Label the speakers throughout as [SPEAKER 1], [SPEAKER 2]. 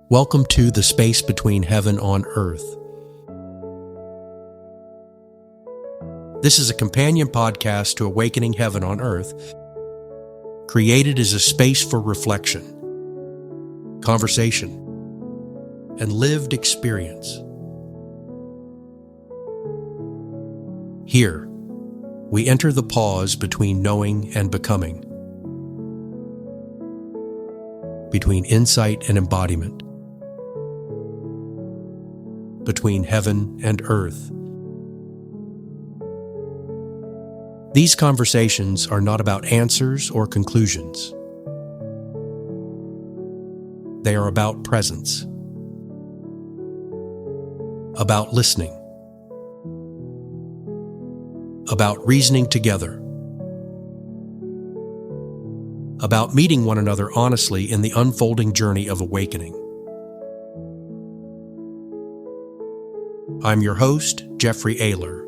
[SPEAKER 1] Welcome to the space between heaven on earth. This is a companion podcast to Awakening Heaven on Earth, created as a space for reflection, conversation, and lived experience. Here, we enter the pause between knowing and becoming, between insight and embodiment, between heaven and earth. These conversations are not about answers or conclusions. They are about presence, about listening, about reasoning together, about meeting one another honestly in the unfolding journey of awakening. I'm your host, Jeffrey Aylor.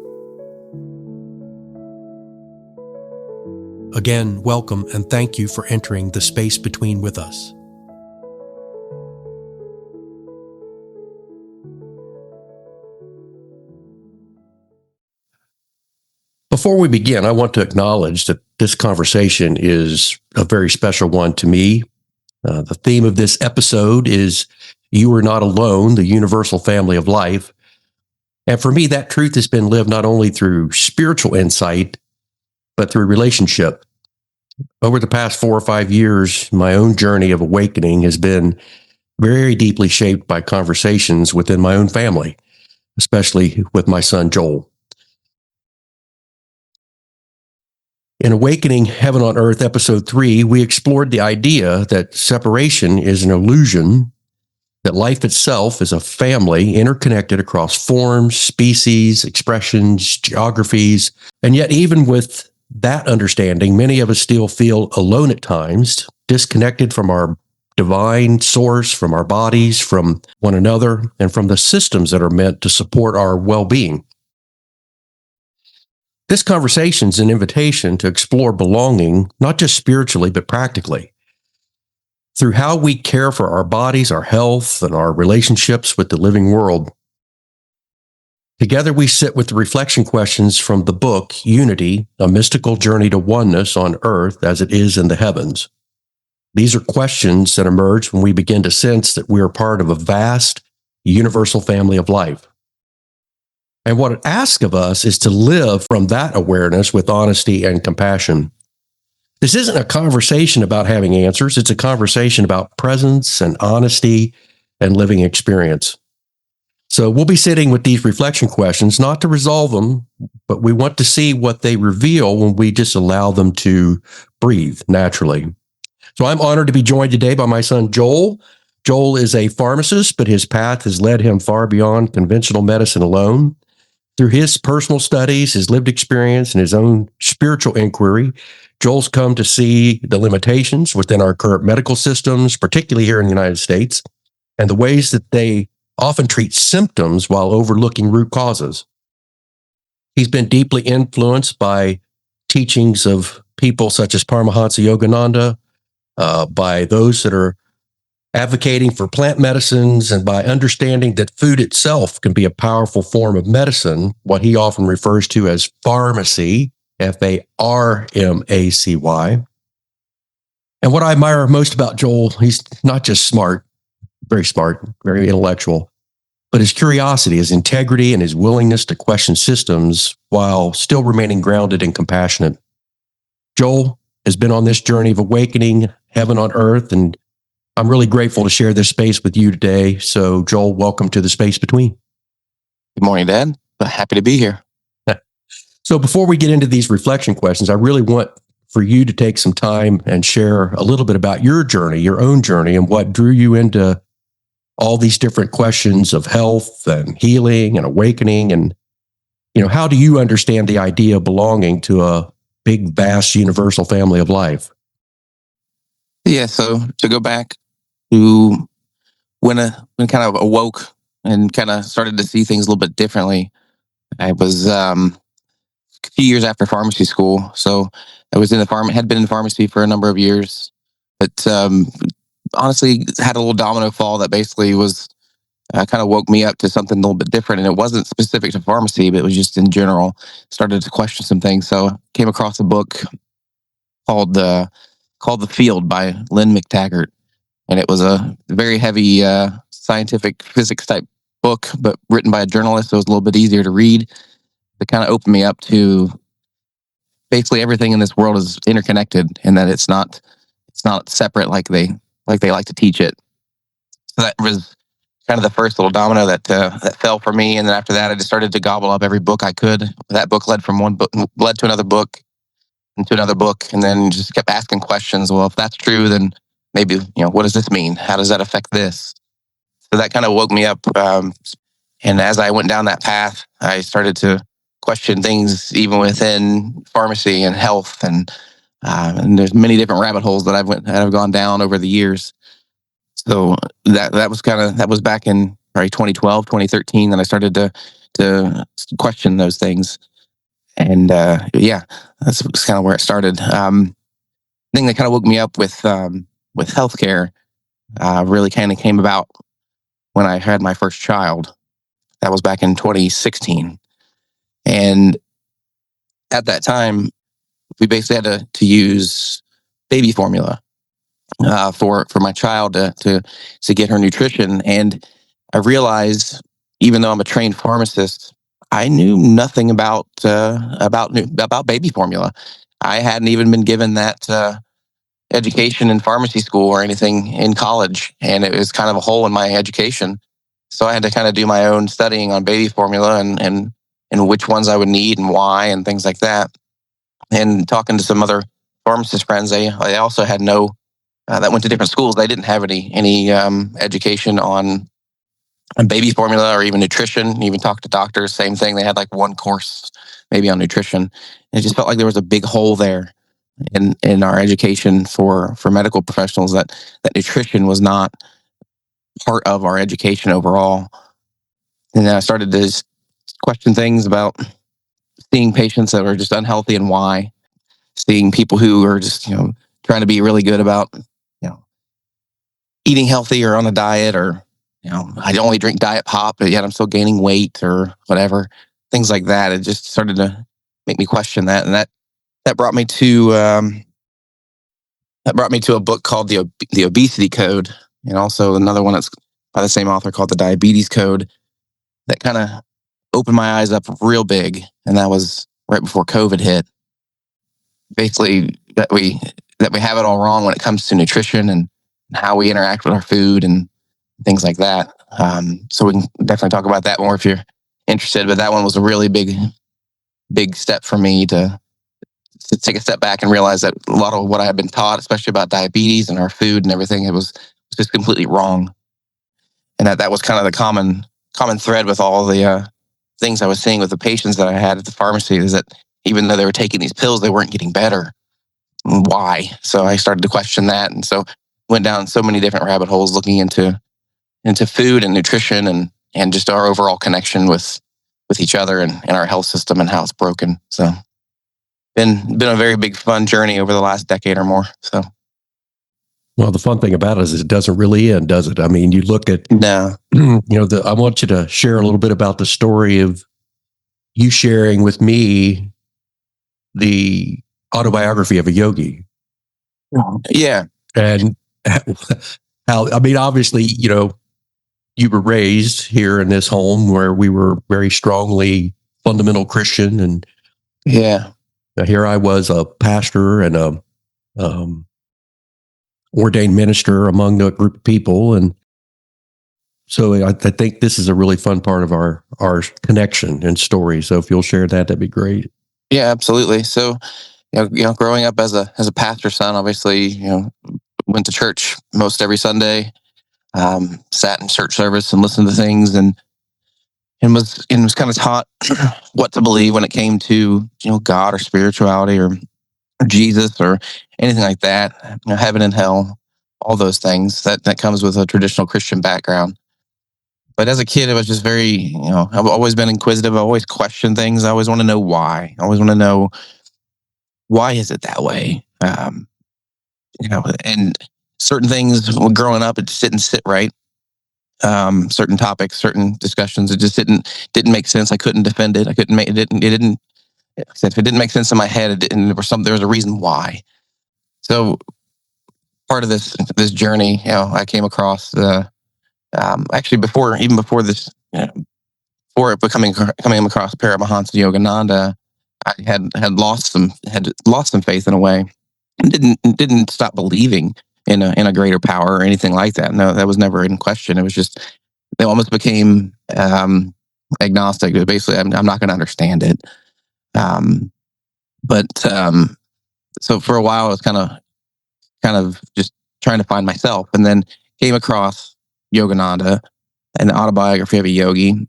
[SPEAKER 1] Again, welcome and thank you for entering the space between with us. Before we begin, I want to acknowledge that this conversation is a very special one to me. The theme of this episode is You Are Not Alone, the Universal Family of Life. And for me, that truth has been lived not only through spiritual insight, but through relationship. Over the past 4 or 5 years, my own journey of awakening has been very deeply shaped by conversations within my own family, especially with my son, Joel. In Awakening Heaven on Earth, Episode 3, we explored the idea that separation is an illusion, that life itself is a family interconnected across forms, species, expressions, geographies, and yet even with that understanding, many of us still feel alone at times, disconnected from our divine source, from our bodies, from one another, and from the systems that are meant to support our well-being. This conversation is an invitation to explore belonging, not just spiritually, but practically. Through how we care for our bodies, our health, and our relationships with the living world. Together we sit with the reflection questions from the book, Unity, A Mystical Journey to Oneness on Earth as It Is in the Heavens. These are questions that emerge when we begin to sense that we are part of a vast, universal family of life. And what it asks of us is to live from that awareness with honesty and compassion. This isn't a conversation about having answers. It's a conversation about presence and honesty and living experience. So we'll be sitting with these reflection questions, not to resolve them, but we want to see what they reveal when we just allow them to breathe naturally. So I'm honored to be joined today by my son, Joel. Joel is a pharmacist, but his path has led him far beyond conventional medicine alone. Through his personal studies, his lived experience, and his own spiritual inquiry, Joel's come to see the limitations within our current medical systems, particularly here in the United States, and the ways that they often treat symptoms while overlooking root causes. He's been deeply influenced by teachings of people such as Paramahansa Yogananda, by those that are advocating for plant medicines, and by understanding that food itself can be a powerful form of medicine, what he often refers to as pharmacy, Pharmacy. And what I admire most about Joel, he's not just smart, very intellectual, but his curiosity, his integrity, and his willingness to question systems while still remaining grounded and compassionate. Joel has been on this journey of awakening heaven on earth, and I'm really grateful to share this space with you today. So, Joel, welcome to the space between.
[SPEAKER 2] Good morning, Dad. Happy to be here.
[SPEAKER 1] So before we get into these reflection questions, I really want for you to take some time and share a little bit about your journey, your own journey, and what drew you into all these different questions of health and healing and awakening. And, how do you understand the idea of belonging to a big, vast, universal family of life?
[SPEAKER 2] Yeah, so to go back to when kind of awoke and kind of started to see things a little bit differently, I was a few years after pharmacy school. So I was had been in pharmacy for a number of years, but honestly had a little domino fall that basically was kind of woke me up to something a little bit different. And it wasn't specific to pharmacy, but it was just in general. Started to question some things. So came across a book called called The Field by Lynn McTaggart, and it was a very heavy scientific physics type book, but written by a journalist, so it was a little bit easier to read. It kind of opened me up to basically everything in this world is interconnected, and that it's not separate like they like to teach it. So that was kind of the first little domino that fell for me. And then after that, I just started to gobble up every book I could. That book led from one book, led to another book, and to another book, and then just kept asking questions. Well, if that's true, then maybe what does this mean? How does that affect this? So that kind of woke me up. And as I went down that path, I started to question things even within pharmacy and health, and there's many different rabbit holes that I've gone down over the years. So that was back in probably 2012, 2013 that I started to question those things. And yeah, that's kind of where it started. Thing that kind of woke me up with healthcare really kind of came about when I had my first child. That was back in 2016, and at that time, we basically had to use baby formula for my child to get her nutrition. And I realized, even though I'm a trained pharmacist, I knew nothing about baby formula. I hadn't even been given that education in pharmacy school or anything in college, and it was kind of a hole in my education. So I had to kind of do my own studying on baby formula and which ones I would need and why and things like that. And talking to some other pharmacist friends, they also had no that went to different schools. They didn't have any education on baby formula or even nutrition. Even talked to doctors, same thing. They had like one course maybe on nutrition. And it just felt like there was a big hole there in our education for medical professionals, that nutrition was not part of our education overall. And then I started to question things about seeing patients that were just unhealthy and why. Seeing people who are just trying to be really good about eating healthy or on a diet, or I only drink diet pop, but yet I'm still gaining weight or whatever. Things like that. It just started to make me question that, and that brought me to a book called the Obesity Code, and also another one that's by the same author called the Diabetes Code. That kind of opened my eyes up real big, and that was right before COVID hit. Basically, that we have it all wrong when it comes to nutrition and how we interact with our food and things like that. So we can definitely talk about that more if you're interested. But that one was a really big step for me to take a step back and realize that a lot of what I had been taught, especially about diabetes and our food and everything, it was just completely wrong. And that was kind of the common thread with all the things I was seeing with the patients that I had at the pharmacy, is that even though they were taking these pills, they weren't getting better. Why? So I started to question that, and so went down so many different rabbit holes looking into food and nutrition and just our overall connection with each other and our health system and how it's broken. So been a very big fun journey over the last decade or more. So
[SPEAKER 1] Well, the fun thing about it is it doesn't really end, does it? I mean, you look at
[SPEAKER 2] no.
[SPEAKER 1] I want you to share a little bit about the story of you sharing with me the autobiography of a yogi.
[SPEAKER 2] Yeah.
[SPEAKER 1] And how, I mean, obviously, you were raised here in this home where we were very strongly fundamental Christian. And
[SPEAKER 2] yeah,
[SPEAKER 1] here I was, a pastor and a ordained minister among a group of people. And so I think this is a really fun part of our connection and story. So if you'll share that, that'd be great.
[SPEAKER 2] Yeah, absolutely. So, growing up as a pastor's son, obviously, went to church most every Sunday, sat in church service and listened to things, and was kind of taught what to believe when it came to God or spirituality or Jesus or anything like that. Heaven and hell, all those things that comes with a traditional Christian background. But as a kid, it was just very, I've always been inquisitive. I always question things. I always want to know why. I always want to know, why is it that way? And certain things growing up, it just didn't sit right. Certain topics, certain discussions, it just didn't make sense. I couldn't defend it. I couldn't make it didn't. If it didn't make sense in my head, and there was a reason why. So part of this journey, I came across actually before this, before it coming across Paramahansa Yogananda, I had lost some faith in a way, and didn't stop believing in a greater power or anything like that. No, that was never in question. It was just, they almost became agnostic. Basically, I'm not going to understand it. But so for a while, I was kind of just trying to find myself, and then came across Yogananda, an autobiography of a yogi,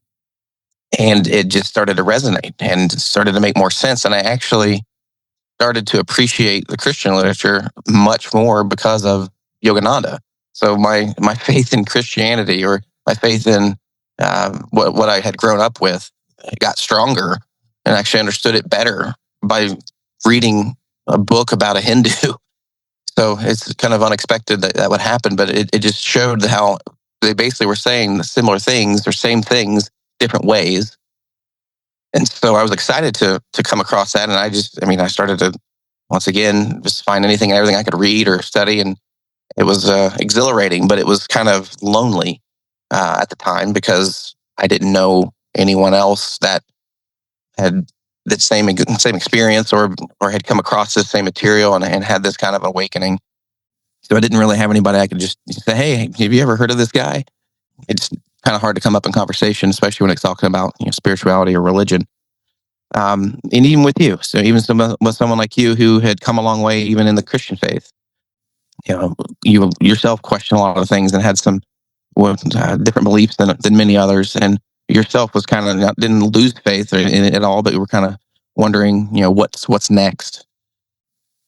[SPEAKER 2] and it just started to resonate and started to make more sense. And I actually started to appreciate the Christian literature much more because of Yogananda. So my faith in Christianity, or my faith in what I had grown up with, got stronger, and actually understood it better by reading a book about a Hindu. So it's kind of unexpected that would happen, but it just showed how they basically were saying the similar things or same things, different ways. And so I was excited to come across that. And I started to, once again, just find anything and everything I could read or study. And it was exhilarating, but it was kind of lonely at the time, because I didn't know anyone else that had the same experience or had come across this same material and had this kind of awakening. So I didn't really have anybody I could just say, hey, have you ever heard of this guy? It's kind of hard to come up in conversation, especially when it's talking about spirituality or religion. And even with you, so even with someone like you who had come a long way, even in the Christian faith, you yourself question a lot of things and had some different beliefs than many others, and yourself was kind of didn't lose faith in it at all, but you were kind of wondering, what's next.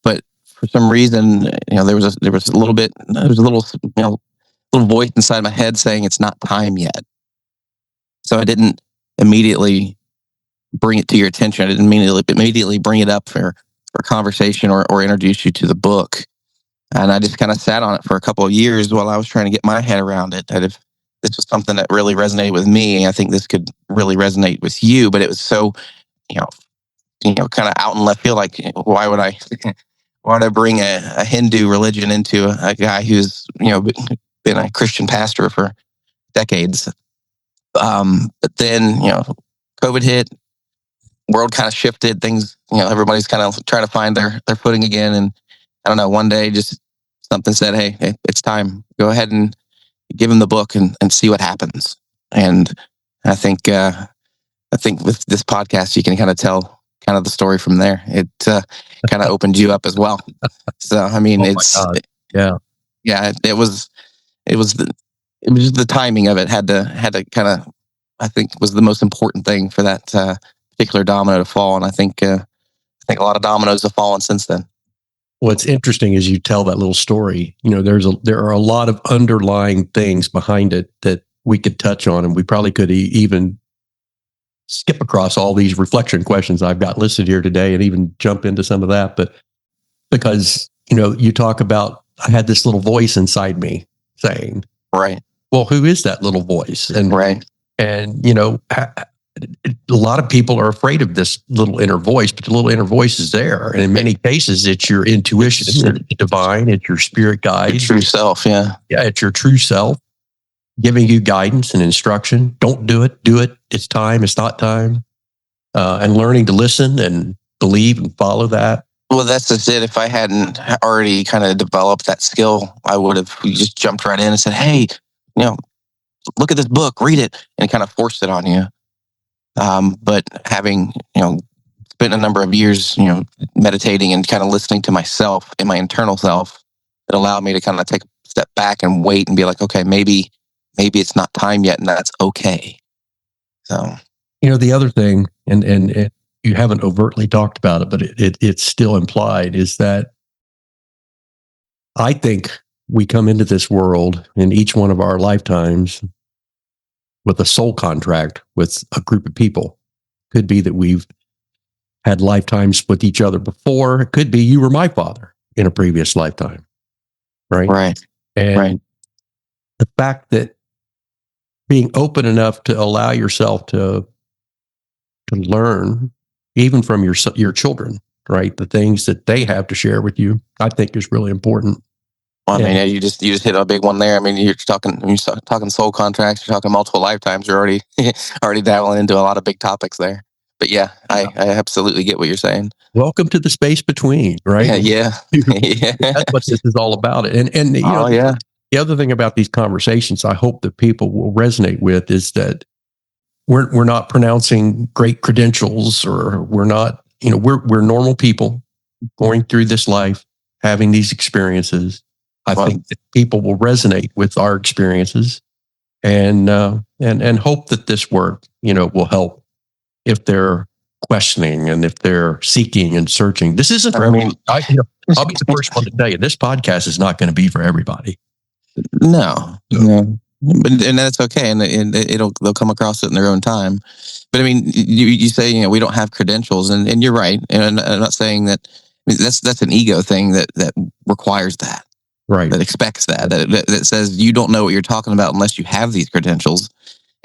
[SPEAKER 2] But for some reason, there was a little voice inside my head saying it's not time yet. So I didn't immediately bring it to your attention. I didn't immediately bring it up for conversation or introduce you to the book. And I just kind of sat on it for a couple of years while I was trying to get my head around it. That if this was something that really resonated with me, I think this could really resonate with you. But it was so, kind of out in left field. Like, why would I bring a Hindu religion into a guy who's, been a Christian pastor for decades? But then, COVID hit, world kind of shifted, things, everybody's kind of trying to find their footing again. And I don't know, one day just something said, hey, it's time. Go ahead and give him the book and see what happens. And I think with this podcast, you can kind of tell kind of the story from there. It kind of opened you up as well. So, I mean, yeah, it was just the timing of it had to kind of, I think, was the most important thing for that particular domino to fall. And I think a lot of dominoes have fallen since then.
[SPEAKER 1] What's interesting is you tell that little story. There are a lot of underlying things behind it that we could touch on, and we probably could even skip across all these reflection questions I've got listed here today, and even jump into some of that. But because you talk about, I had this little voice inside me saying,
[SPEAKER 2] right,
[SPEAKER 1] well, who is that little voice? And
[SPEAKER 2] right,
[SPEAKER 1] and a lot of people are afraid of this little inner voice, but the little inner voice is there. And in many cases, it's your intuition, it's divine, it's your spirit guide.
[SPEAKER 2] Your true self, yeah.
[SPEAKER 1] Yeah, it's your true self giving you guidance and instruction. Don't do it. Do it. It's time. It's not time. And learning to listen and believe and follow that.
[SPEAKER 2] Well, that's just it. If I hadn't already kind of developed that skill, I would have just jumped right in and said, hey, look at this book, read it, and kind of forced it on you. But having, spent a number of years, meditating and kind of listening to myself and my internal self, it allowed me to kind of take a step back and wait and be like, okay, maybe it's not time yet, and that's okay. So,
[SPEAKER 1] the other thing, and you haven't overtly talked about it, but it's still implied, is that I think we come into this world in each one of our lifetimes with a soul contract with a group of people. Could be that we've had lifetimes with each other before. It could be you were my father in a previous lifetime. right?
[SPEAKER 2] Right.
[SPEAKER 1] And
[SPEAKER 2] Right.
[SPEAKER 1] the fact that being open enough to allow yourself to learn, even from your children, right? The things that they have to share with you, I think is really important.
[SPEAKER 2] Well, I mean,
[SPEAKER 1] And
[SPEAKER 2] yeah, you just hit a big one there. I mean, you're talking soul contracts, you're talking multiple lifetimes. You're already already dabbling into a lot of big topics there. But yeah, I absolutely get what you're saying.
[SPEAKER 1] welcome to the space between, right?
[SPEAKER 2] Yeah, yeah,
[SPEAKER 1] That's
[SPEAKER 2] yeah.
[SPEAKER 1] what this is all about. And
[SPEAKER 2] Oh yeah,
[SPEAKER 1] the other thing about these conversations, I hope that people will resonate with is that we're not pronouncing great credentials, or we're not, we're normal people going through this life, having these experiences. I
[SPEAKER 2] well,
[SPEAKER 1] think that people will resonate with our experiences, and hope that this work, will help if they're questioning and if they're seeking and searching. This isn't for
[SPEAKER 2] I mean,
[SPEAKER 1] everybody. I'll be the first one to tell you, this podcast is not going to be for everybody.
[SPEAKER 2] no, no, but and that's okay, and they'll come across it in their own time. But I mean, you say we don't have credentials, and you're right, and I'm not saying that. I mean, that's an ego thing that requires that.
[SPEAKER 1] Right.
[SPEAKER 2] That expects that says you don't know what you're talking about unless you have these credentials.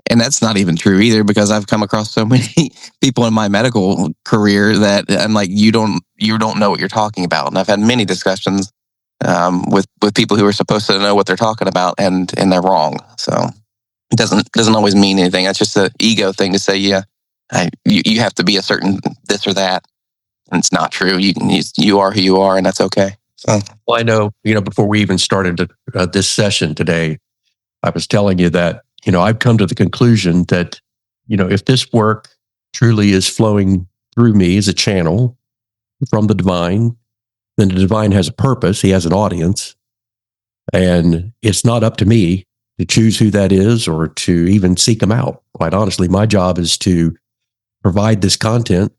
[SPEAKER 2] And that's not even true either, because I've come across so many people in my medical career that I'm like, you don't know what you're talking about. And I've had many discussions with people who are supposed to know what they're talking about, and they're wrong. So it doesn't always mean anything. That's just an ego thing to say, yeah, you have to be a certain this or that, and it's not true. You are who you are, and that's okay. So.
[SPEAKER 1] Well, I know, before we even started this session today, I was telling you that, I've come to the conclusion that, if this work truly is flowing through me as a channel from the divine, then the divine has a purpose. He has an audience. And it's not up to me to choose who that is or to even seek them out. Quite honestly, my job is to provide this content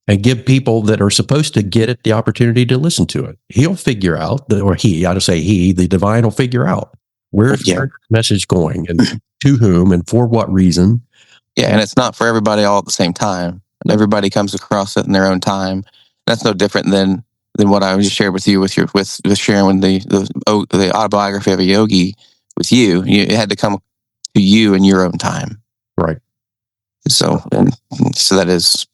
[SPEAKER 1] and give people that are supposed to get it the opportunity to listen to it. He'll figure out, the divine will figure out where's the message going and to whom and for what reason.
[SPEAKER 2] Yeah, and it's not for everybody all at the same time. Everybody comes across it in their own time. That's no different than what I just shared with you with sharing the autobiography of a yogi with you. It had to come to you in your own time.
[SPEAKER 1] Right.
[SPEAKER 2] So that is,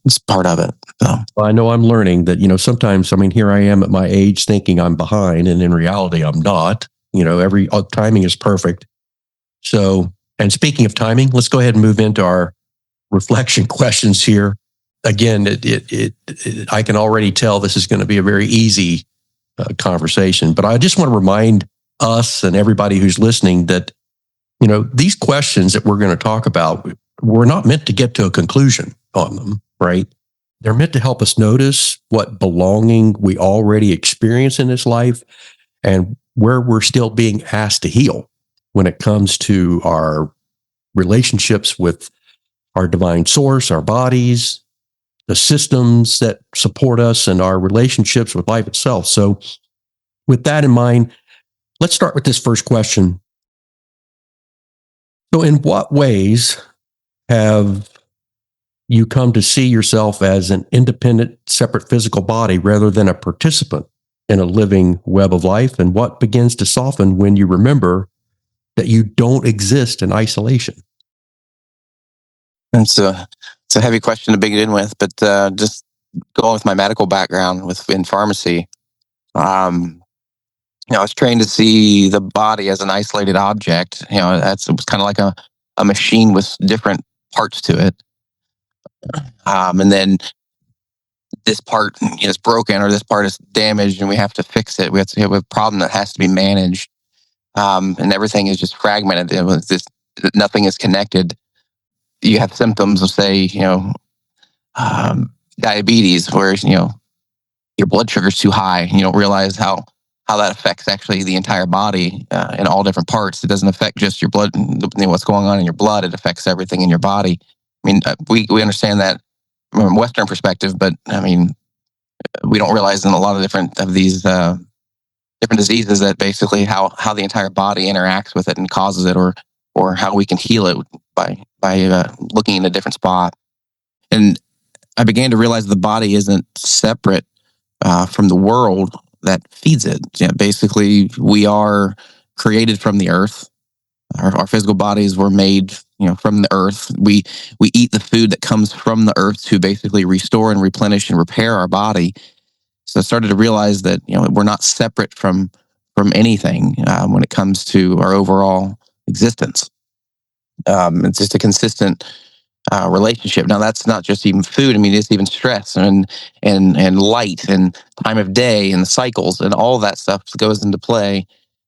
[SPEAKER 2] it's part of it. So.
[SPEAKER 1] Well, I know I'm learning that, sometimes, here I am at my age thinking I'm behind, and in reality, I'm not. Every timing is perfect. So, and speaking of timing, let's go ahead and move into our reflection questions here. Again, I can already tell this is going to be a very easy conversation, but I just want to remind us and everybody who's listening that, these questions that we're going to talk about, we're not meant to get to a conclusion on them, right? They're meant to help us notice what belonging we already experience in this life and where we're still being asked to heal when it comes to our relationships with our divine source, our bodies, the systems that support us, and our relationships with life itself. So with that in mind, let's start with this first question. So in what ways have you come to see yourself as an independent, separate physical body rather than a participant in a living web of life? And what begins to soften when you remember that you don't exist in isolation?
[SPEAKER 2] It's a heavy question to begin with, but just going with my medical background in pharmacy, I was trained to see the body as an isolated object. It was kind of like a machine with different parts to it. And then this part is broken, or this part is damaged, and we have to fix it. We have a problem that has to be managed. And everything is just fragmented. Nothing is connected. You have symptoms of, say, diabetes, where your blood sugar is too high, and you don't realize how that affects actually the entire body in all different parts. It doesn't affect just your blood, what's going on in your blood. It affects everything in your body. We understand that from a Western perspective, but we don't realize in a lot of different of these different diseases that basically how the entire body interacts with it and causes it, or how we can heal it by looking in a different spot. And I began to realize the body isn't separate from the world, that feeds it. Yeah, basically, we are created from the earth. Our physical bodies were made, from the earth. We eat the food that comes from the earth to basically restore and replenish and repair our body. So I started to realize that we're not separate from anything when it comes to our overall existence. It's just a consistent relationship. Now that's not just even food. I mean, it's even stress and light and time of day and the cycles and all that stuff goes into play.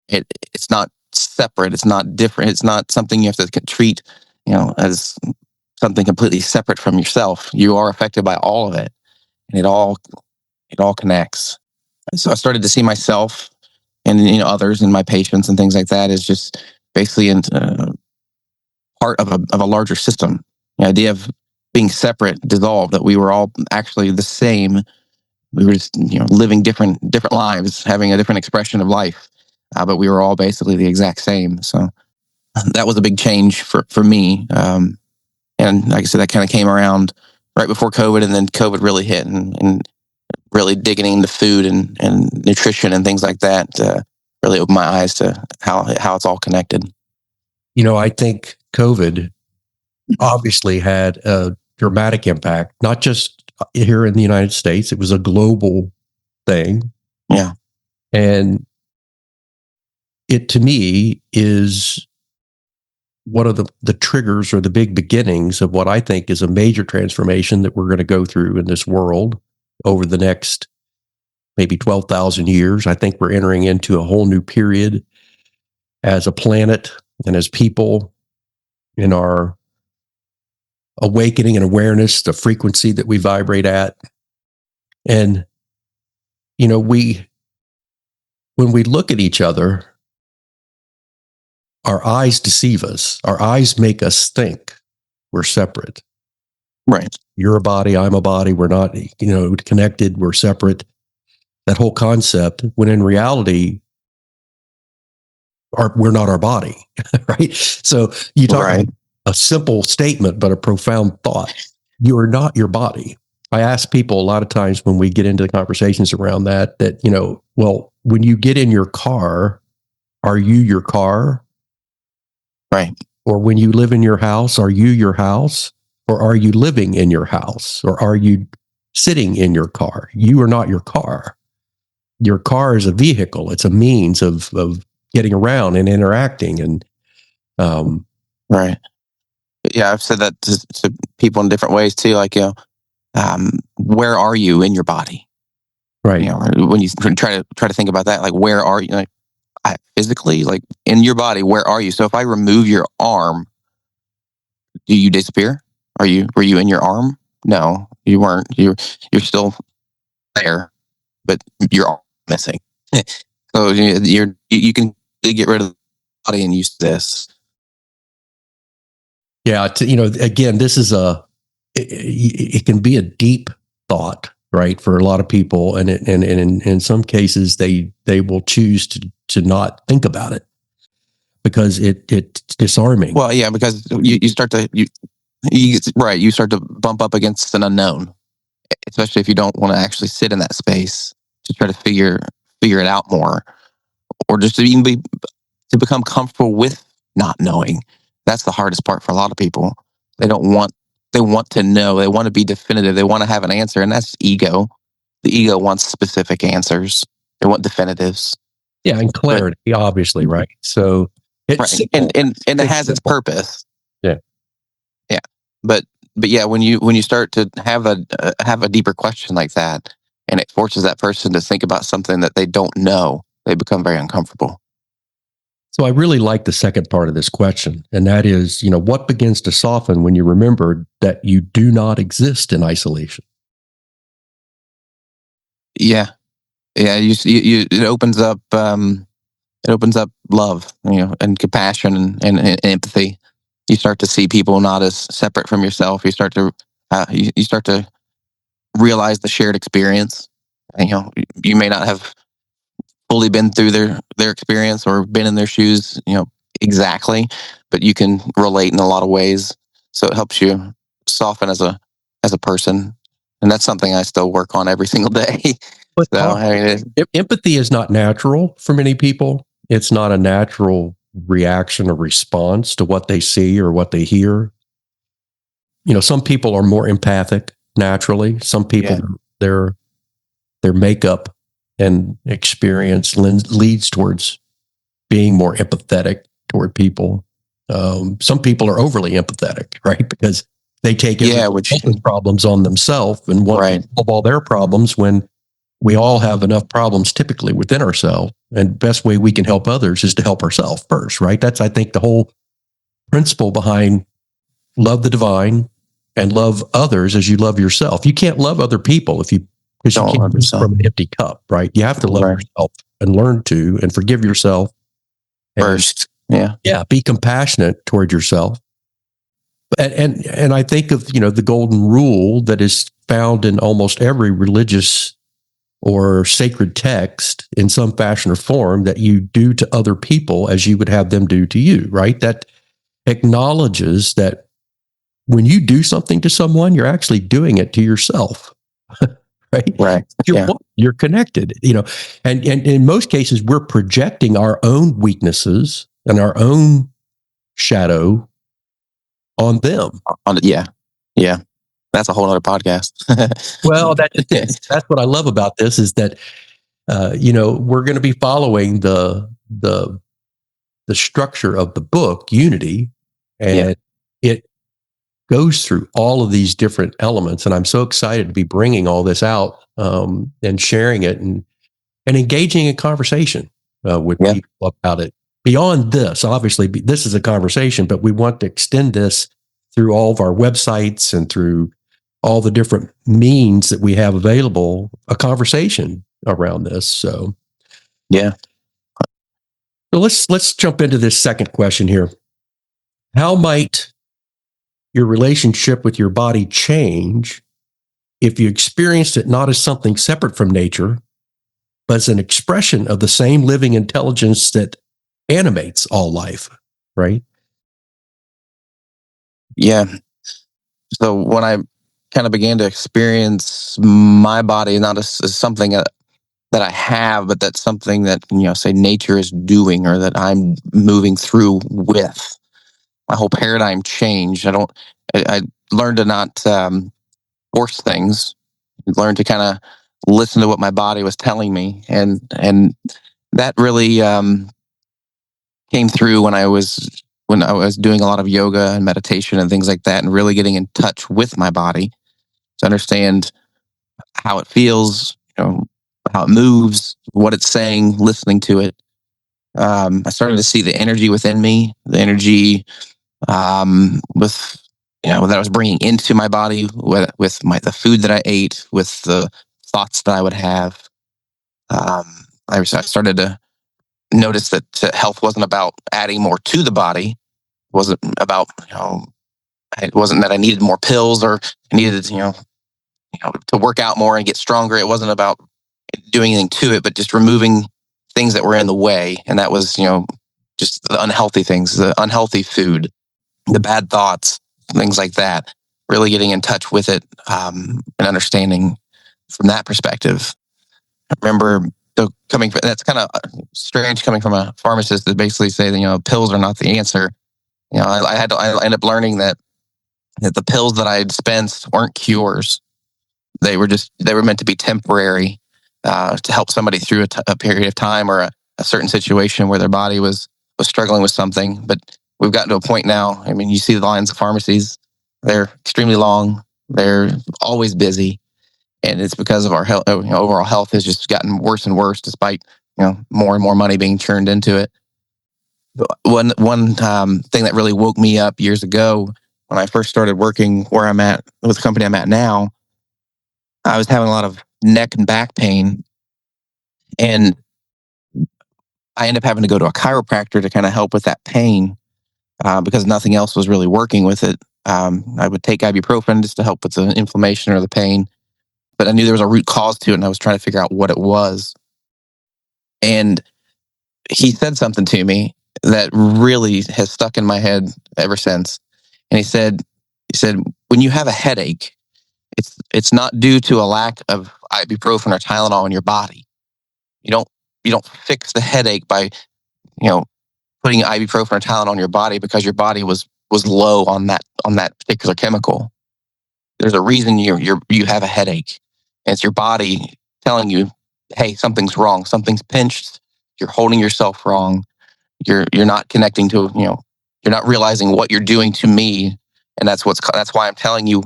[SPEAKER 2] It's not separate. It's not different. It's not something you have to treat, as something completely separate from yourself. You are affected by all of it, and it all connects. So I started to see myself and others and my patients and things like that as just basically in part of a larger system. The idea of being separate dissolved, that we were all actually the same. We were just living different lives, having a different expression of life, but we were all basically the exact same. So that was a big change for me. And like I said, that kind of came around right before COVID, and then COVID really hit, and really digging into food and nutrition and things like that really opened my eyes to how it's all connected.
[SPEAKER 1] I think COVID obviously had a dramatic impact, not just here in the United States. It was a global thing.
[SPEAKER 2] Yeah.
[SPEAKER 1] And it, to me, is one of the triggers or the big beginnings of what I think is a major transformation that we're going to go through in this world over the next maybe 12,000 years. I think we're entering into a whole new period as a planet and as people in our awakening and awareness, the frequency that we vibrate at. And, when we look at each other, our eyes deceive us. Our eyes make us think we're separate.
[SPEAKER 2] Right.
[SPEAKER 1] You're a body, I'm a body. We're not, connected. We're separate. That whole concept, when in reality, we're not our body, right? So you talk about a simple statement, but a profound thought. You are not your body. I ask people a lot of times when we get into the conversations around that, well, when you get in your car, are you your car?
[SPEAKER 2] Right.
[SPEAKER 1] Or when you live in your house, are you your house? Or are you living in your house? Or are you sitting in your car? You are not your car. Your car is a vehicle. It's a means of getting around and interacting. And
[SPEAKER 2] right. Yeah, I've said that to people in different ways too. Like, where are you in your body?
[SPEAKER 1] Right.
[SPEAKER 2] When you try to think about that, like, where are you? Like, physically, like in your body, where are you? So if I remove your arm, do you disappear? Were you in your arm? No, you weren't. You're still there, but your arm missing. So you can get rid of the body and use this.
[SPEAKER 1] Yeah, again, this is it can be a deep thought, right, for a lot of people, and in some cases they will choose to not think about it because it's disarming.
[SPEAKER 2] Well, yeah, because you start to you start to bump up against an unknown, especially if you don't want to actually sit in that space to try to figure it out more, or just to even to become comfortable with not knowing. That's the hardest part for a lot of people. They want to know. They want to be definitive. They want to have an answer, and that's ego. The ego wants specific answers. They want definitives.
[SPEAKER 1] Yeah, and clarity, obviously, right? So it's
[SPEAKER 2] right. and it has its purpose.
[SPEAKER 1] Yeah.
[SPEAKER 2] Yeah. But yeah, when you start to have a deeper question like that, and it forces that person to think about something that they don't know, they become very uncomfortable.
[SPEAKER 1] So I really like the second part of this question, and that is, what begins to soften when you remember that you do not exist in isolation?
[SPEAKER 2] Yeah. Yeah, it opens up love, and compassion and empathy. You start to see people not as separate from yourself. You start to realize the shared experience. And, you may not have fully been through their experience or been in their shoes, exactly, but you can relate in a lot of ways. So it helps you soften as a person, and that's something I still work on every single day.
[SPEAKER 1] But
[SPEAKER 2] So
[SPEAKER 1] talk, empathy is not natural for many people. It's not a natural reaction or response to what they see or what they hear. Some people are more empathic naturally. Some people, their makeup and experience leads towards being more empathetic toward people. Some people are overly empathetic, right? Because they take every problems on themselves and want to solve all their problems when we all have enough problems typically within ourselves. And best way we can help others is to help ourselves first, right? That's, I think, the whole principle behind love the divine and love others as you love yourself. You can't love other people because you can't drink from an empty cup, right? You have to love yourself and learn to and forgive yourself
[SPEAKER 2] first.
[SPEAKER 1] Yeah. Be compassionate toward yourself. And I think of, the golden rule that is found in almost every religious or sacred text in some fashion or form, that you do to other people as you would have them do to you, right? That acknowledges that when you do something to someone, you're actually doing it to yourself, right?
[SPEAKER 2] Right.
[SPEAKER 1] You're connected, and in most cases, we're projecting our own weaknesses and our own shadow on them.
[SPEAKER 2] Yeah. That's a whole other podcast.
[SPEAKER 1] Well, that's what I love about this is that, we're going to be following the structure of the book, Unity, and it goes through all of these different elements. And I'm so excited to be bringing all this out and sharing it and engaging in conversation with people about it. Beyond this, obviously, this is a conversation, but we want to extend this through all of our websites and through all the different means that we have available, a conversation around this. So let's jump into this second question here. How might your relationship with your body change if you experienced it not as something separate from nature, but as an expression of the same living intelligence that animates all life, right?
[SPEAKER 2] Yeah. So when I kind of began to experience my body not as something that I have, but that's something that, say nature is doing or that I'm moving through with, my whole paradigm changed. I learned to not force things, learned to kind of listen to what my body was telling me. And that really came through when I was doing a lot of yoga and meditation and things like that, and really getting in touch with my body to understand how it feels, how it moves, what it's saying, listening to it. I started to see the energy within me, the energy with that I was bringing into my body, with the food that I ate, with the thoughts that I would have. I started to notice that health wasn't about adding more to the body. It wasn't about it wasn't that I needed more pills or I needed to work out more and get stronger. It wasn't about doing anything to it, but just removing things that were in the way, and that was just the unhealthy things, the unhealthy food, the bad thoughts, things like that. Really getting in touch with it and understanding from that perspective. I remember that's kind of strange coming from a pharmacist that basically say that pills are not the answer. I ended up learning that the pills that I had dispensed weren't cures. They were meant to be temporary to help somebody through a period of time or a certain situation where their body was struggling with something. But we've gotten to a point now. I mean, you see the lines of pharmacies; they're extremely long. They're always busy, and it's because of our health. Overall health has just gotten worse and worse, despite more and more money being churned into it. One thing that really woke me up years ago when I first started working where I'm at with the company I'm at now, I was having a lot of neck and back pain, and I ended up having to go to a chiropractor to kind of help with that pain because nothing else was really working with it. I would take ibuprofen just to help with the inflammation or the pain, but I knew there was a root cause to it, and I was trying to figure out what it was. And he said something to me that really has stuck in my head ever since. And he said, when you have a headache, It's not due to a lack of ibuprofen or Tylenol in your body. You don't fix the headache by you know putting ibuprofen or Tylenol on your body because your body was low on that particular chemical. There's a reason you have a headache. And it's your body telling you, hey, something's wrong, something's pinched, you're holding yourself wrong, you're not connecting to you're not realizing what you're doing to me, and that's why I'm telling you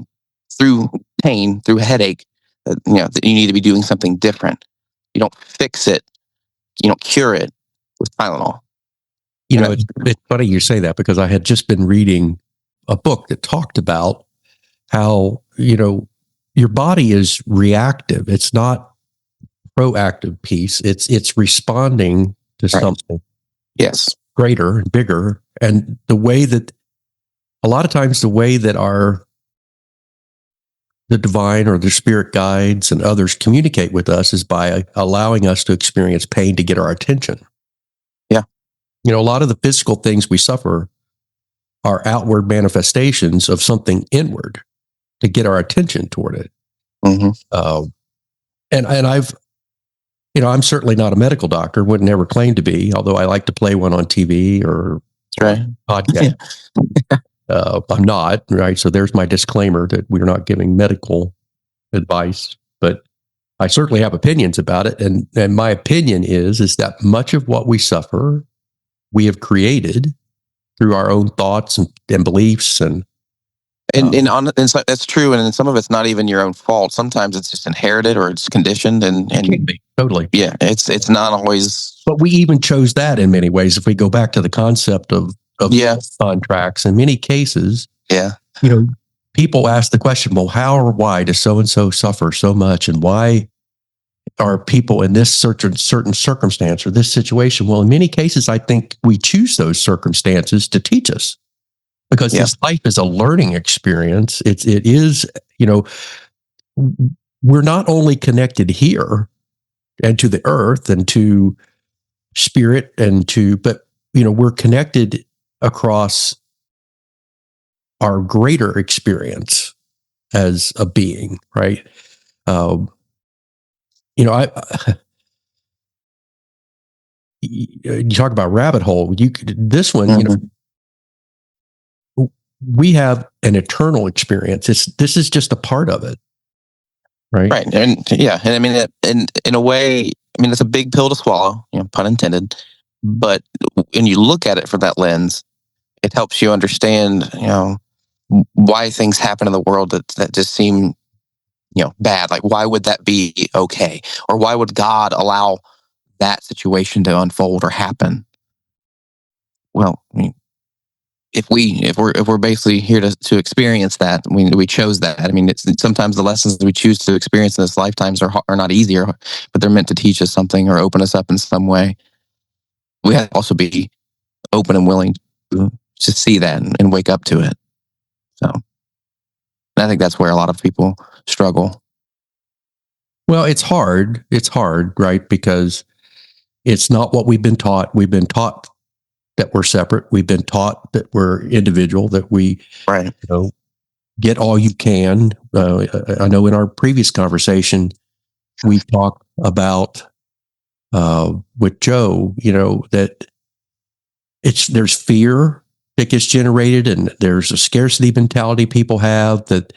[SPEAKER 2] through pain, through headache, that you need to be doing something different. You don't fix it, you don't cure it with Tylenol.
[SPEAKER 1] It's funny you say that, because I had just been reading a book that talked about how, your body is reactive. It's not proactive piece. It's responding to
[SPEAKER 2] Right.
[SPEAKER 1] something
[SPEAKER 2] Yes.
[SPEAKER 1] greater and bigger. And a lot of times the way that the divine or the spirit guides and others communicate with us is by allowing us to experience pain to get our attention.
[SPEAKER 2] Yeah.
[SPEAKER 1] A lot of the physical things we suffer are outward manifestations of something inward to get our attention toward it.
[SPEAKER 2] Mm-hmm.
[SPEAKER 1] And I'm certainly not a medical doctor, would never claim to be, although I like to play one on TV or
[SPEAKER 2] Right.
[SPEAKER 1] podcast. I'm not, right? So there's my disclaimer that we're not giving medical advice, but I certainly have opinions about it. And my opinion is that much of what we suffer, we have created through our own thoughts and beliefs. And
[SPEAKER 2] so that's true. And some of it's not even your own fault. Sometimes it's just inherited or it's conditioned and
[SPEAKER 1] totally.
[SPEAKER 2] Yeah. It's not always,
[SPEAKER 1] but we even chose that in many ways. If we go back to the concept of contracts, in many cases, people ask the question, well, how or why does so-and-so suffer so much? And why are people in this certain circumstance or this situation? Well, in many cases, I think we choose those circumstances to teach us, because this life is a learning experience. It is, we're not only connected here and to the earth and to spirit but we're connected across our greater experience as a being, right? You talk about rabbit hole. This one, we have an eternal experience. This is just a part of it, right?
[SPEAKER 2] Right, and I mean, in a way, I mean, it's a big pill to swallow, pun intended. But when you look at it from that lens, it helps you understand, why things happen in the world that just seem, bad. Like, why would that be okay? Or why would God allow that situation to unfold or happen? Well, I mean, if we're basically here to experience that, we chose that. I mean, it's sometimes the lessons that we choose to experience in this lifetimes are not easier, but they're meant to teach us something or open us up in some way. We have to also be open and willing to see that and wake up to it. So, I think that's where a lot of people struggle.
[SPEAKER 1] Well, it's hard. It's hard, right? Because it's not what we've been taught. We've been taught that we're separate. We've been taught that we're individual, that we get all you can. I know in our previous conversation, we talked about with Joe, that there's fear that gets generated, and there's a scarcity mentality people have that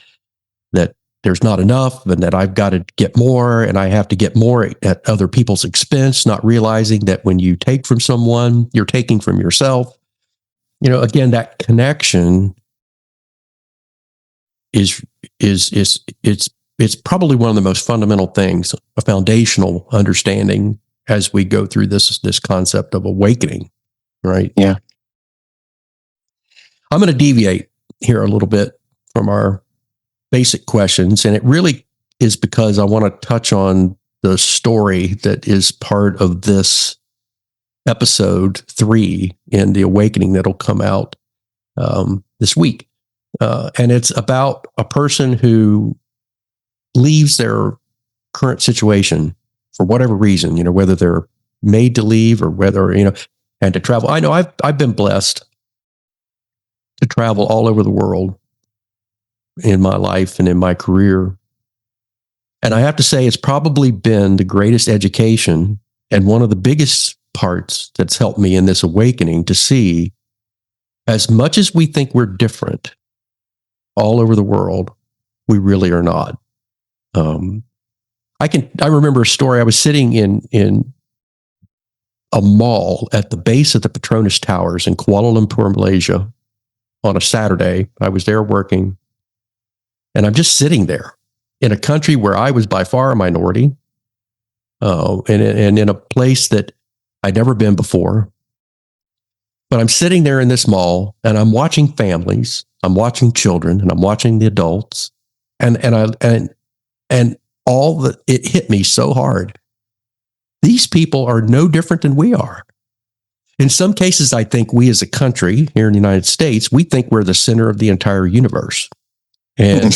[SPEAKER 1] there's not enough, and that I've got to get more, and I have to get more at other people's expense, not realizing that when you take from someone, you're taking from yourself. Again, that connection is it's probably one of the most fundamental things, a foundational understanding as we go through this concept of awakening, right?
[SPEAKER 2] Yeah.
[SPEAKER 1] I'm going to deviate here a little bit from our basic questions, and it really is because I want to touch on the story that is part of this episode 3 in the awakening that'll come out this week. And it's about a person who leaves their current situation for whatever reason, whether they're made to leave or whether, and to travel. I know I've been blessed to travel all over the world in my life and in my career. And I have to say, it's probably been the greatest education and one of the biggest parts that's helped me in this awakening to see, as much as we think we're different all over the world, we really are not. I remember a story. I was sitting in a mall at the base of the Petronas Towers in Kuala Lumpur, Malaysia, on a Saturday. I was there working, and I'm just sitting there in a country where I was by far a minority, and in a place that I'd never been before. But I'm sitting there in this mall, and I'm watching families, I'm watching children, and I'm watching the adults, and all that, it hit me so hard. These people are no different than we are. In some cases, I think we as a country here in the United States, we think we're the center of the entire universe. And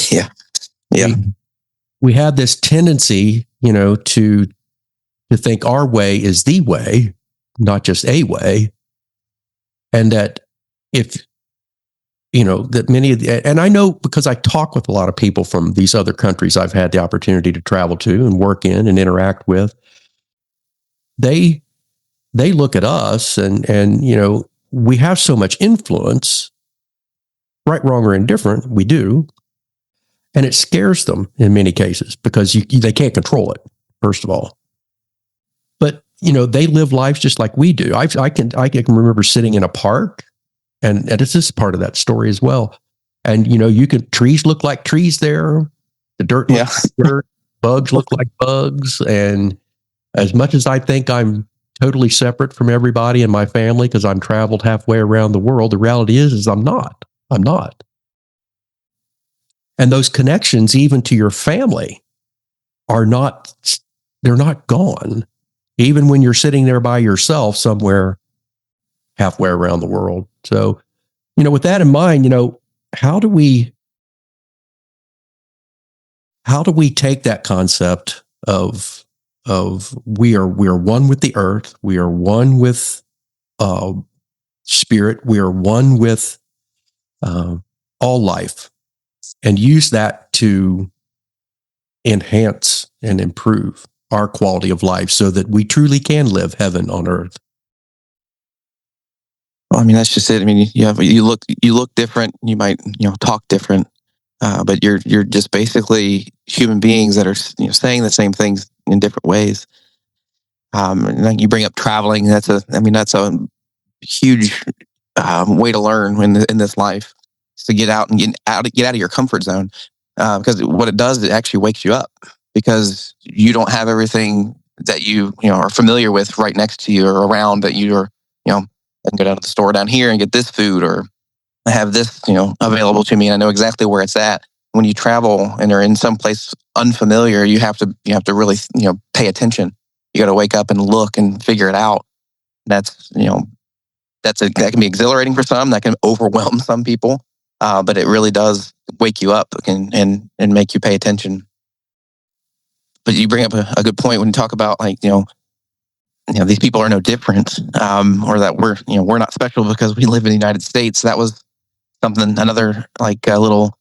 [SPEAKER 1] we have this tendency, to think our way is the way, not just a way. And that that many of the, and I know because I talk with a lot of people from these other countries I've had the opportunity to travel to and work in and interact with, they look at us and we have so much influence, right, wrong, or indifferent, we do. And it scares them in many cases because they can't control it, first of all. But, they live lives just like we do. I can remember sitting in a park, and this is part of that story as well. And, trees look like trees there. The dirt looks like dirt. Bugs look like bugs. And as much as I think I'm totally separate from everybody in my family because I'm traveled halfway around the world, the reality is I'm not. I'm not. And those connections, even to your family, they're not gone. Even when you're sitting there by yourself somewhere halfway around the world. So, with that in mind, how do we take that concept of we are one with the earth, we are one with spirit, we are one with all life, and use that to enhance and improve our quality of life so that we truly can live heaven on earth?
[SPEAKER 2] Well, that's just it. You look different. You might, talk different, but you're just basically human beings that are, saying the same things in different ways. And then you bring up traveling. That's a huge way to learn in this life, is to get out and get out of your comfort zone. Because what it does, it actually wakes you up because you don't have everything that you are familiar with right next to you or around that you are, I can go down to the store down here and get this food, or I have this, available to me, and I know exactly where it's at. When you travel and are in some place unfamiliar, you have to really, pay attention. You got to wake up and look and figure it out. That can be exhilarating for some. That can overwhelm some people, but it really does wake you up and make you pay attention. But you bring up a good point when you talk about these people are no different, or that we're not special because we live in the United States. That was another a little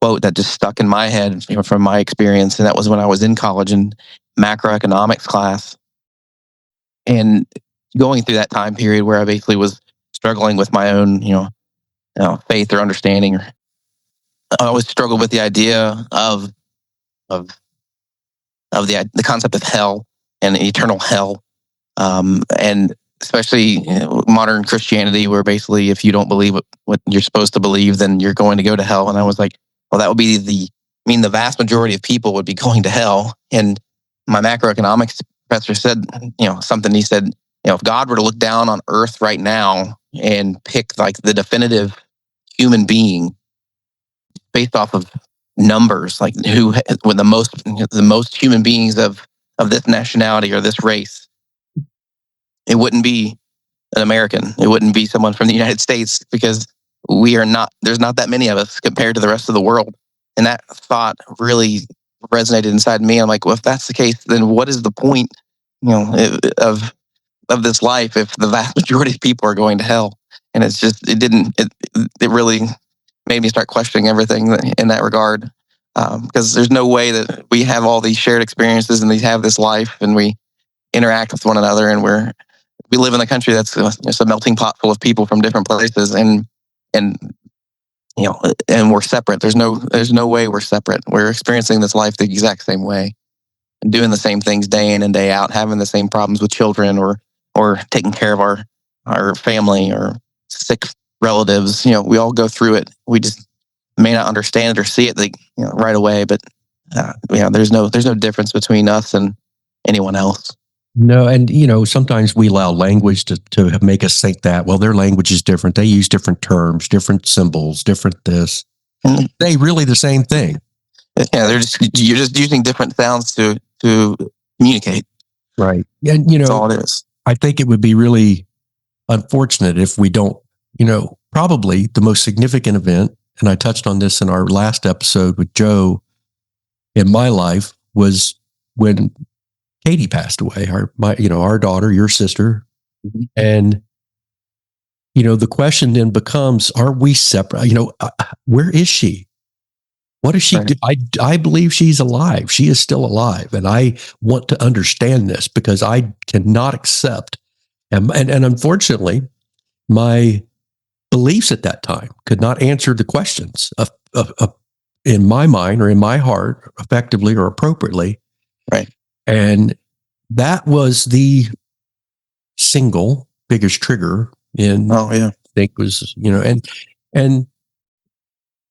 [SPEAKER 2] quote that just stuck in my head, from my experience, and that was when I was in college in macroeconomics class, and going through that time period where I basically was struggling with my own, faith or understanding. I always struggled with the idea of the concept of hell and eternal hell. And especially modern Christianity, where basically if you don't believe what you're supposed to believe, then you're going to go to hell. And I was like, well, that would be the vast majority of people would be going to hell. And my macroeconomics professor said, something. He said, if God were to look down on earth right now and pick the definitive human being based off of numbers, who with the most human beings of this nationality or this race, it wouldn't be an American. It wouldn't be someone from the United States, because there's not that many of us compared to the rest of the world. And that thought really resonated inside me. I'm like, well, if that's the case, then what is the point, of this life if the vast majority of people are going to hell? And it really made me start questioning everything in that regard. because there's no way that we have all these shared experiences and we have this life and we interact with one another, and we live in a country that's just a melting pot full of people from different places, and and we're separate. There's no way we're separate. We're experiencing this life the exact same way and doing the same things day in and day out, having the same problems with children or taking care of our family or sick relatives. We all go through it. We just may not understand it or see it right away, but there's no difference between us and anyone else.
[SPEAKER 1] No, and sometimes we allow language to make us think that, well, their language is different. They use different terms, different symbols, different this. They really the same thing.
[SPEAKER 2] Yeah, you're just using different sounds to communicate.
[SPEAKER 1] Right. And
[SPEAKER 2] that's all it is.
[SPEAKER 1] I think it would be really unfortunate if we don't, probably the most significant event, and I touched on this in our last episode with Joe, in my life was when Katie passed away, our daughter, your sister. Mm-hmm. And, the question then becomes, are we separate? Where is she? What does she do? I believe she's alive. She is still alive. And I want to understand this because I cannot accept. And unfortunately, my beliefs at that time could not answer the questions of in my mind or in my heart effectively or appropriately.
[SPEAKER 2] Right.
[SPEAKER 1] And that was the single biggest trigger in, I think was, and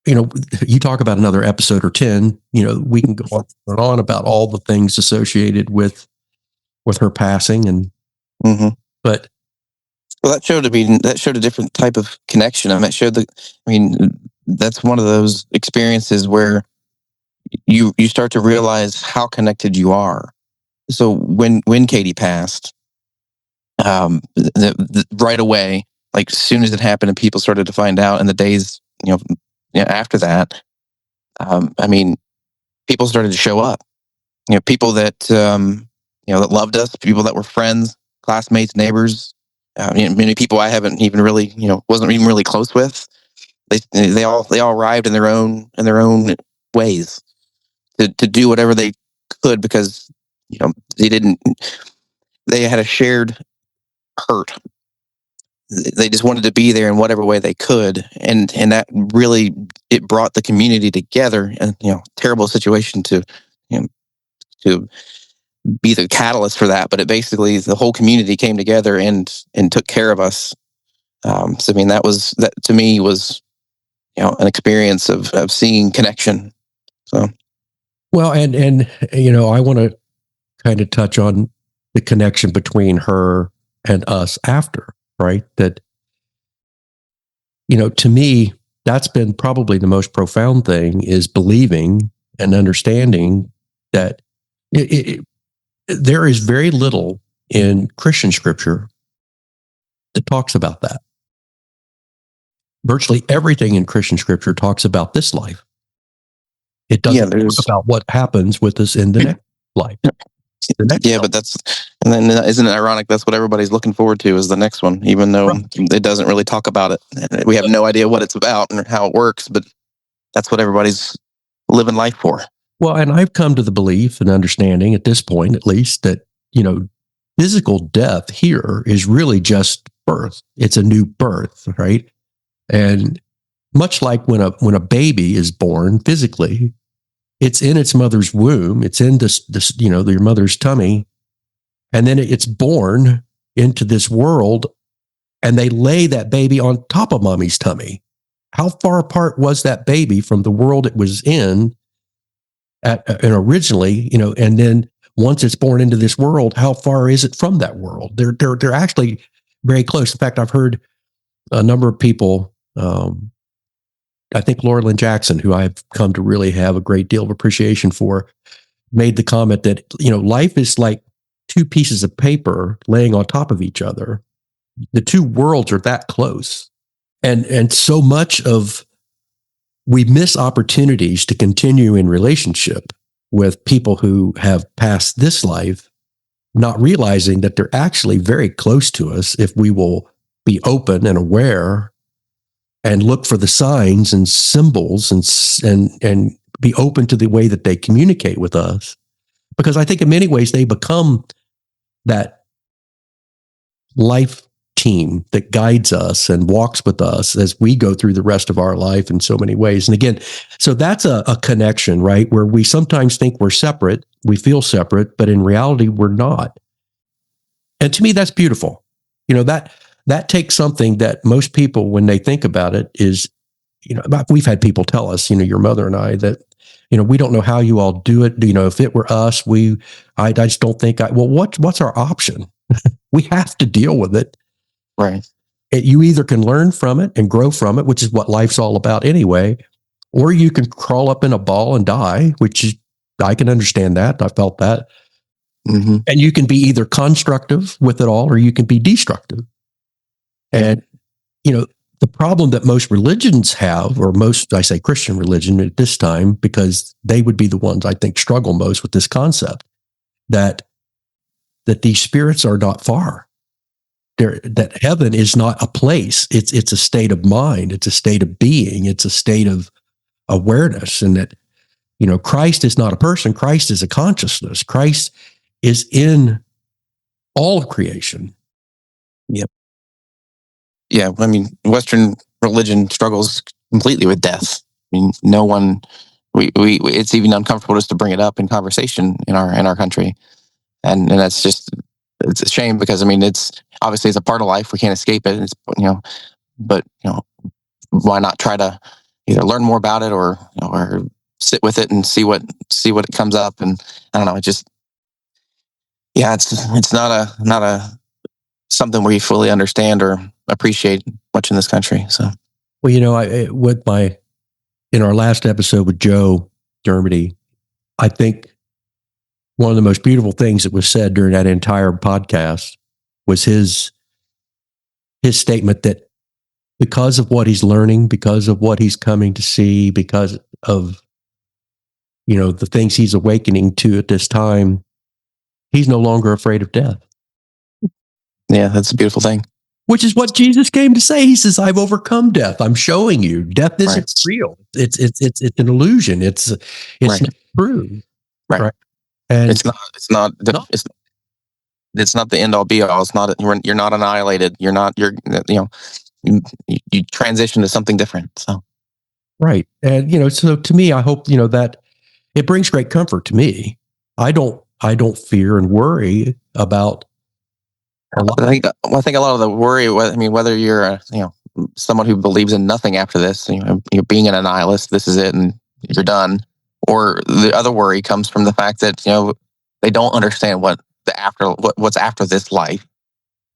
[SPEAKER 1] you talk about another episode or 10, we can go on and on about all the things associated with her passing. And, but.
[SPEAKER 2] Well, that showed a different type of connection. That's one of those experiences where you start to realize how connected you are. So when Katie passed, right away, like as soon as it happened and people started to find out, and the days, after that, people started to show up. People that that loved us, people that were friends, classmates, neighbors. Many people I haven't even really, wasn't even really close with. They all arrived in their own ways to do whatever they could because they had a shared hurt. They just wanted to be there in whatever way they could, and that really it brought the community together. And terrible situation to be the catalyst for that, but it basically the whole community came together and took care of us. That to me was an experience of seeing connection. So,
[SPEAKER 1] well, and I want to kind of touch on the connection between her and us after, right? That to me, that's been probably the most profound thing is believing and understanding that there is very little in Christian scripture that talks about that. Virtually everything in Christian scripture talks about this life. It doesn't talk about what happens with us in the next life.
[SPEAKER 2] But and then isn't it ironic? That's what everybody's looking forward to is the next one, even though it doesn't really talk about it. We have no idea what it's about and how it works, but that's what everybody's living life for.
[SPEAKER 1] Well, and I've come to the belief and understanding at this point, at least, that, physical death here is really just birth. It's a new birth, right? And much like when a baby is born physically, it's in its mother's womb. It's in this your mother's tummy. And then it's born into this world and they lay that baby on top of mommy's tummy. How far apart was that baby from the world it was in? And originally, and then once it's born into this world, how far is it from that world? They're actually very close. In fact, I've heard a number of people, I think Laura Lynn Jackson, who I've come to really have a great deal of appreciation for, made the comment that, life is like two pieces of paper laying on top of each other. The two worlds are that close. And so much of we miss opportunities to continue in relationship with people who have passed this life, not realizing that they're actually very close to us if we will be open and aware and look for the signs and symbols and be open to the way that they communicate with us. Because I think in many ways they become that life team that guides us and walks with us as we go through the rest of our life in so many ways. And again, so that's a connection, right? Where we sometimes think we're separate, we feel separate, but in reality, we're not. And to me, that's beautiful. That takes something that most people, when they think about it, is, we've had people tell us, your mother and I, that, we don't know how you all do it. If it were us, I just don't think what's our option? We have to deal with it.
[SPEAKER 2] Right.
[SPEAKER 1] You either can learn from it and grow from it, which is what life's all about anyway, or you can crawl up in a ball and die, which is, I can understand that. I felt that.
[SPEAKER 2] Mm-hmm.
[SPEAKER 1] And you can be either constructive with it all, or you can be destructive. And, the problem that most religions have, or most, I say Christian religion at this time, because they would be the ones I think struggle most with this concept, that these spirits are not far. That heaven is not a place. It's a state of mind. It's a state of being. It's a state of awareness. And that, Christ is not a person. Christ is a consciousness. Christ is in all of creation.
[SPEAKER 2] Yep. Yeah. I mean, Western religion struggles completely with death. I mean, no one, it's even uncomfortable just to bring it up in conversation in our country. And that's just, it's a shame because, it's obviously it's a part of life. We can't escape it. It's, but why not try to either learn more about it or sit with it and see what it comes up. And I don't know, it's not a something we fully understand or appreciate much in this country. So,
[SPEAKER 1] well, in our last episode with Joe Dermody, I think one of the most beautiful things that was said during that entire podcast was his statement that because of what he's learning, because of what he's coming to see, because of, the things he's awakening to at this time, he's no longer afraid of death.
[SPEAKER 2] Yeah, that's a beautiful thing.
[SPEAKER 1] Which is what Jesus came to say. He says, "I've overcome death. I'm showing you death isn't real. It's an illusion. It's not true."
[SPEAKER 2] Right. And it's not the end all be all. It's not. You're not annihilated. You transition to something different. So,
[SPEAKER 1] right. And so to me, I hope that it brings great comfort to me. I don't fear and worry about.
[SPEAKER 2] I think a lot of the worry. Whether you're someone who believes in nothing after this, you're being an annihilist. This is it, and you're done. Or the other worry comes from the fact that they don't understand what's after this life.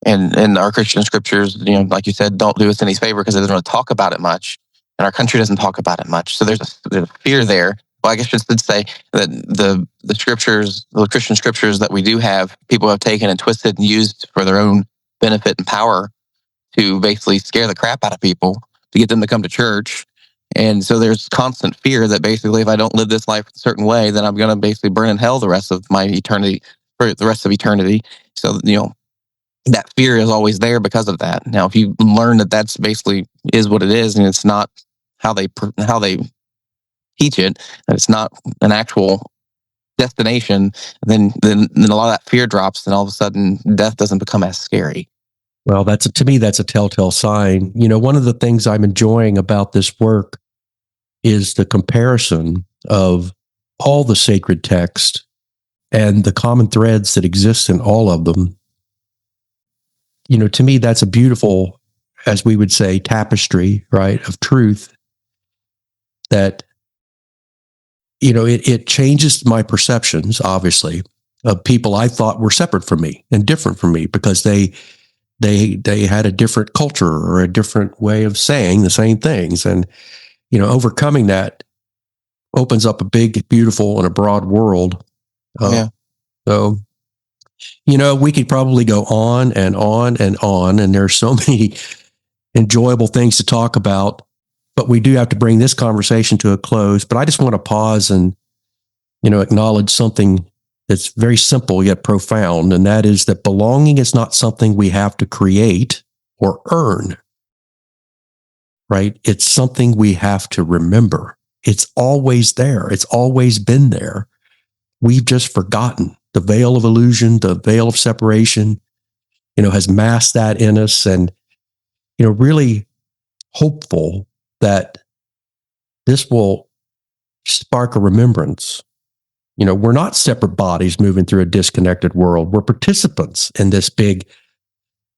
[SPEAKER 2] And our Christian scriptures, like you said, don't do us any favor because it doesn't really talk about it much, and our country doesn't talk about it much. So there's a fear there. Well, I guess I should say that the scriptures, the Christian scriptures that we do have, people have taken and twisted and used for their own benefit and power to basically scare the crap out of people to get them to come to church. And so there's constant fear that basically if I don't live this life a certain way, then I'm going to basically burn in hell the rest of my eternity, for the rest of eternity. So, that fear is always there because of that. Now, if you learn that that's basically is what it is, and it's not how they teach it, that it's not an actual destination, then a lot of that fear drops, and all of a sudden death doesn't become as scary.
[SPEAKER 1] Well, to me, that's a telltale sign. One of the things I'm enjoying about this work is the comparison of all the sacred texts and the common threads that exist in all of them. To me, that's a beautiful, as we would say, tapestry, right, of truth that, it changes my perceptions, obviously, of people I thought were separate from me and different from me because they had a different culture or a different way of saying the same things. And, overcoming that opens up a big, beautiful, and a broad world. So, we could probably go on and on and on, and there's so many enjoyable things to talk about, but we do have to bring this conversation to a close. But I just want to pause and, acknowledge something that's very simple yet profound, and that is that belonging is not something we have to create or earn, right? It's something we have to remember. It's always there. It's always been there. We've just forgotten. The veil of illusion, the veil of separation, has masked that in us, and, really hopeful that this will spark a remembrance. We're not separate bodies moving through a disconnected world. We're participants in this big,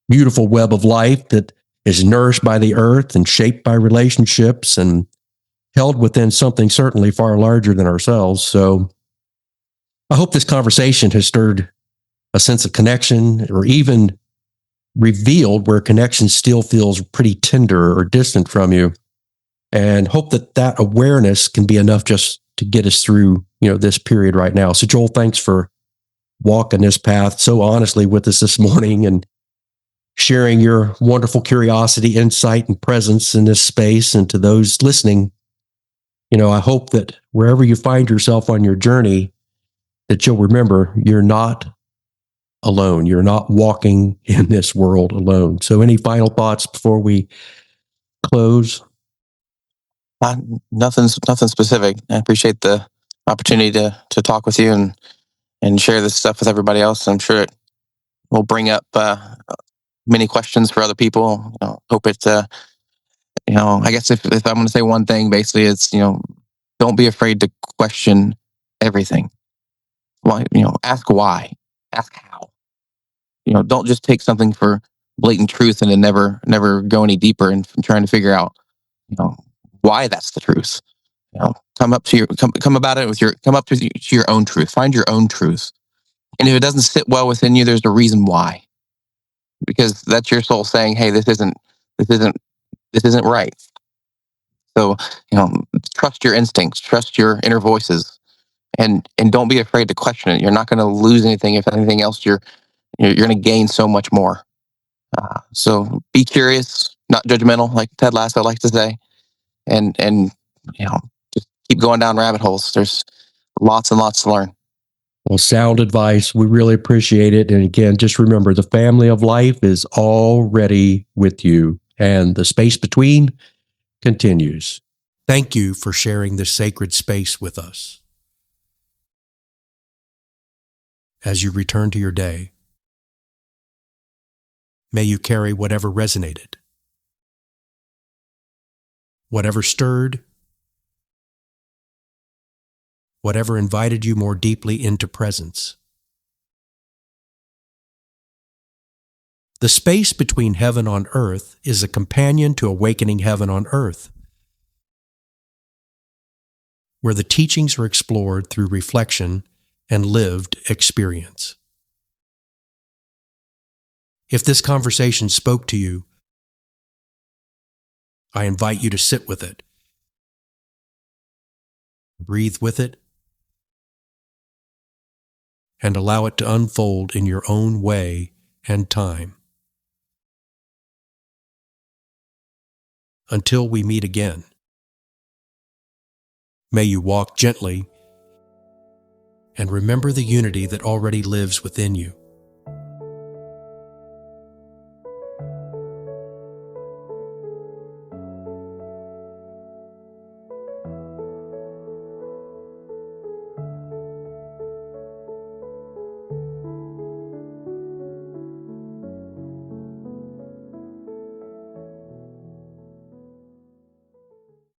[SPEAKER 1] beautiful web of life that is nourished by the earth and shaped by relationships and held within something certainly far larger than ourselves. So I hope this conversation has stirred a sense of connection, or even revealed where connection still feels pretty tender or distant from you, and hope that awareness can be enough just to get us through, this period right now. So Joel, thanks for walking this path so honestly with us this morning and sharing your wonderful curiosity, insight, and presence in this space. And to those listening, I hope that wherever you find yourself on your journey, that you'll remember you're not alone. You're not walking in this world alone. So any final thoughts before we close?
[SPEAKER 2] Nothing specific. I appreciate the opportunity to talk with you and share this stuff with everybody else. I'm sure it will bring up many questions for other people. Hope it, I guess if I'm going to say one thing, basically it's, don't be afraid to question everything. Why, ask why, ask how. Don't just take something for blatant truth and then never go any deeper in trying to figure out, why that's the truth. Come up to your own truth. Find your own truth. And if it doesn't sit well within you, there's a reason why. Because that's your soul saying, "Hey, this isn't right." So, trust your instincts, trust your inner voices, and don't be afraid to question it. You're not going to lose anything. If anything else, you're going to gain so much more. So be curious, not judgmental, like Ted Lasso likes to say, and just keep going down rabbit holes. There's lots and lots to learn.
[SPEAKER 1] Well, sound advice. We really appreciate it. And again, just remember, the family of life is already with you, and the space between continues. Thank you for sharing this sacred space with us. As you return to your day, may you carry whatever resonated, whatever stirred, whatever invited you more deeply into presence. The space between heaven on earth is a companion to awakening heaven on earth, where the teachings are explored through reflection and lived experience. If this conversation spoke to you, I invite you to sit with it, breathe with it, and allow it to unfold in your own way and time. Until we meet again, may you walk gently and remember the unity that already lives within you.